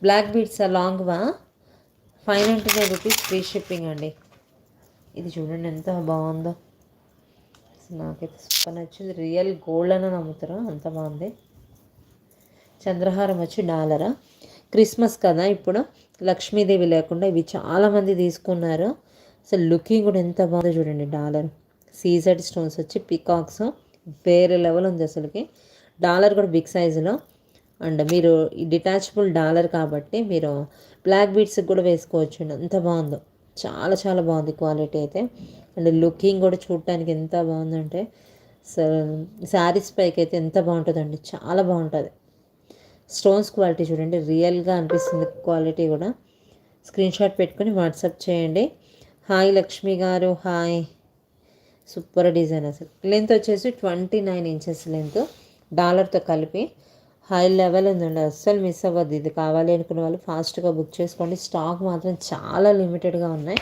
Black beads లాంగ్వా 599 rupees free shipping అండి. ఇది చూడండి ఎంత బాగుందో, నాకైతే సూపర్ నచ్చింది. రియల్ గోల్డ్ అని నమ్ముతారా, అంత బాగుంది. చంద్రహారం వచ్చి డాలరా. క్రిస్మస్ కదా ఇప్పుడు, లక్ష్మీదేవి లేకుండా ఇవి చాలామంది తీసుకున్నారు. అసలు లుకింగ్ కూడా ఎంత బాగుందో చూడండి. డాలర్ సీజెడ్ స్టోన్స్ వచ్చి పికాక్స్ వేరే లెవెల్ ఉంది అసలుకి. డాలర్ కూడా బిగ్ సైజులో. అండ్ మీరు ఈ డిటాచబుల్ డాలర్ కాబట్టి మీరు బ్లాక్ బీడ్స్కి కూడా వేసుకోవచ్చు. ఎంత బాగుందో, చాలా చాలా బాగుంది క్వాలిటీ అయితే. అండ్ లుకింగ్ కూడా చూడటానికి ఎంత బాగుందంటే శారీస్ పైకి అయితే ఎంత బాగుంటుందండి, చాలా బాగుంటుంది. స్టోన్స్ క్వాలిటీ చూడండి, రియల్గా అనిపిస్తుంది క్వాలిటీ కూడా. స్క్రీన్ షాట్ పెట్టుకొని వాట్సాప్ చేయండి. హాయ్ లక్ష్మి గారు, హాయ్. సూపర్ డిజైన్ అసలు. లెంత్ వచ్చేసి 29 ఇంచెస్ లెంత్, డాలర్తో కలిపి. హై లెవెల్ ఉందండి, అస్సలు మిస్ అవ్వద్దు. ఇది కావాలి అనుకున్న వాళ్ళు ఫాస్ట్గా బుక్ చేసుకోండి. స్టాక్ మాత్రం చాలా లిమిటెడ్గా ఉన్నాయి.